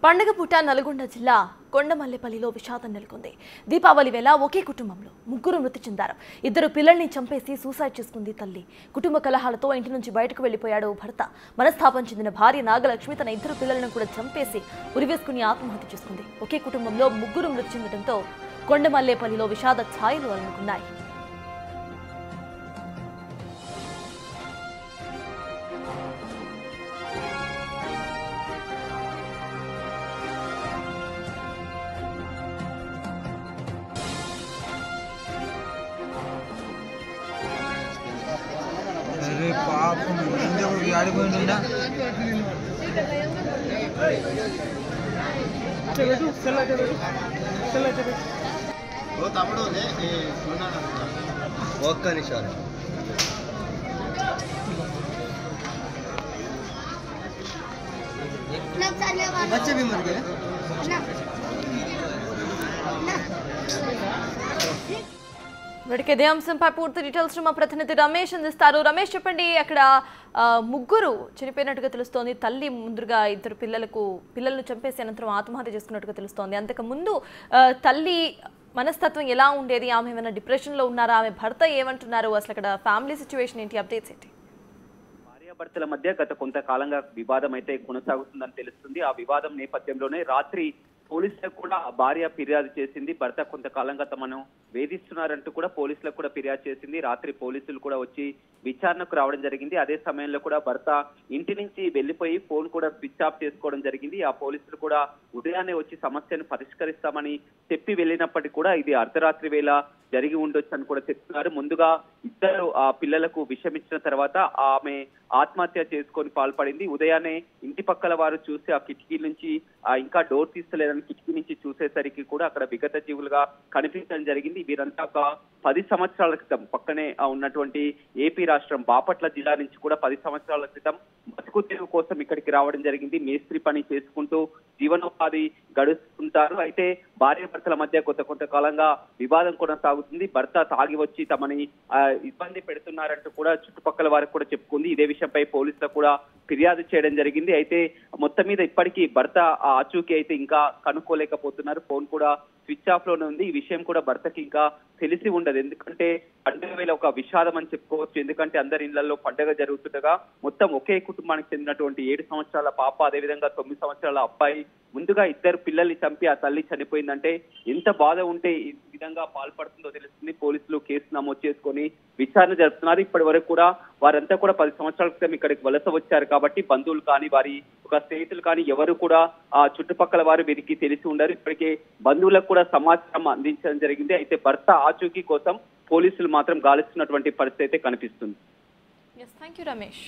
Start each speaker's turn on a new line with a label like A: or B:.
A: పండగ పూట నల్గొండ జిల్లా కొండమల్లేపల్లిలో విషాదం నెలకొంది. దీపావళి వేళ ఒకే కుటుంబంలో ముగ్గురు మృతి చెందారు. ఇద్దరు పిల్లల్ని చంపేసి సూసైడ్ చేసుకుంది తల్లి. కుటుంబ కలహాలతో ఇంటి నుంచి బయటకు వెళ్లిపోయాడు భర్త. మనస్తాపం చెందిన భార్య నాగలక్ష్మి తన ఇద్దరు పిల్లలను కూడా చంపేసి ఉరివేసుకుని ఆత్మహత్య చేసుకుంది. ఒకే కుటుంబంలో ముగ్గురు మృతి చెందడంతో కొండమల్లేపల్లిలో విషాద ఛాయలు అలుముకున్నాయి.
B: अरे पाप गाड़ी పోయిండునా ఓ తమ్ముడు ఒక్క నిమిషం बच्चे भी मर गए
A: ఇదే అంశంపై పూర్తి డీటెయిల్స్ మా ప్రతినిధి రమేష్ అందిస్తారు. రమేష్ చెప్పండి, అక్కడ ముగ్గురు చనిపోయినట్టుగా తెలుస్తోంది. తల్లి ముందుగా ఇద్దరు పిల్లలను చంపేసి అనంతరం ఆత్మహత్య చేసుకున్నట్టుగా తెలుస్తోంది. అంతకు ముందు తల్లి మనస్తత్వం ఎలా ఉండేది? ఆమె ఏమైనా డిప్రెషన్లో ఉన్నారా? ఆమె భర్త ఏమంటున్నారు? అసలు అక్కడ ఫ్యామిలీ సిచ్యువేషన్ ఏంటి? అప్డేట్స్ ఏంటి?
C: భార్యాభర్తల మధ్య గత కొంతకాలంగా వివాదం అయితే కొనసాగుతుందని తెలుస్తుంది. ఆ వివాదం నేపథ్యంలోనే రాత్రి పోలీసులకు కూడా భార్య ఫిర్యాదు చేసింది. భర్త కొంతకాలంగా తమను వేధిస్తున్నారంటూ కూడా పోలీసులకు కూడా ఫిర్యాదు చేసింది. రాత్రి పోలీసులు కూడా వచ్చి విచారణకు రావడం జరిగింది. అదే సమయంలో కూడా భర్త ఇంటి నుంచి వెళ్లిపోయి ఫోన్ కూడా స్విచ్ ఆఫ్ చేసుకోవడం జరిగింది. ఆ పోలీసులు కూడా ఉదయాన్నే వచ్చి సమస్యను పరిష్కరిస్తామని చెప్పి వెళ్ళినప్పటికీ కూడా ఇది అర్ధరాత్రి వేళ జరిగి ఉండొచ్చు అని కూడా చెప్తున్నారు. ముందుగా ఇద్దరు ఆ పిల్లలకు విషం ఇచ్చిన తర్వాత ఆమె ఆత్మహత్య చేసుకొని పాల్పడింది. ఉదయాన్నే ఇంటి పక్కల వారు చూసి ఆ కిటికీ నుంచి ఇంకా డోర్ తీస్తలేదని కిటికీ నుంచి చూసేసరికి కూడా అక్కడ విగత జీవులుగా కనిపించడం జరిగింది. వీరంతా ఒక 10 సంవత్సరాల క్రితం పక్కనే ఉన్నటువంటి ఏపీ రాష్ట్రం బాపట్ల జిల్లా నుంచి కూడా 10 సంవత్సరాల క్రితం బతుకు తెరువు కోసం ఇక్కడికి రావడం జరిగింది. మేస్త్రి పని చేసుకుంటూ జీవనోపాధి గడుస్తుంటారు. అయితే భార్యాభర్తల మధ్య కొంతకాలంగా వివాదం కొనసాగుతుంది. భర్త తాగి వచ్చి తమని ఇబ్బంది పెడుతున్నారంటూ కూడా చుట్టుపక్కల వారికి కూడా చెప్పుకుంది. ఇదే విషయంపై పోలీసులకు కూడా ఫిర్యాదు చేయడం జరిగింది. అయితే మొత్తం మీద ఇప్పటికీ భర్త ఆచూకీ అయితే ఇంకా కనుక్కోలేకపోతున్నారు. ఫోన్ కూడా స్విచ్ ఆఫ్ లోనే ఉంది. ఈ విషయం కూడా భర్తకి ఇంకా తెలిసి ఉండదు. ఎందుకంటే పండుగ వేళ ఒక విషాదం అని చెప్పుకోవచ్చు. ఎందుకంటే అందరి ఇళ్లలో పండుగ జరుగుతుండగా మొత్తం ఒకే కుటుంబానికి చెందినటువంటి 7 సంవత్సరాల పాప, అదేవిధంగా 9 సంవత్సరాల అబ్బాయి, ముందుగా ఇద్దరు పిల్లల్ని చంపి ఆ తల్లి చనిపోయిందంటే ఎంత బాధ ఉంటే ఈ విధంగా పాల్పడుతుందో తెలుస్తుంది. పోలీసులు కేసు నమోదు చేసుకొని విచారణ జరుపుతున్నారు. ఇప్పటి వరకు కూడా వారంతా కూడా 10 సంవత్సరాల క్రితం ఇక్కడికి వలస వచ్చారు కాబట్టి బంధువులు కానీ వారి ఒక స్నేహితులు కానీ ఎవరు కూడా ఆ చుట్టుపక్కల వారు వీరికి తెలిసి ఉండరు. ఇప్పటికే బంధువులకు కూడా సమాచారం అందించడం జరిగింది. అయితే భర్త ఆచూకీ కోసం పోలీసులు మాత్రం గాలిస్తున్నటువంటి పరిస్థితి అయితే కనిపిస్తుంది.
A: Yes, thank you, Ramesh.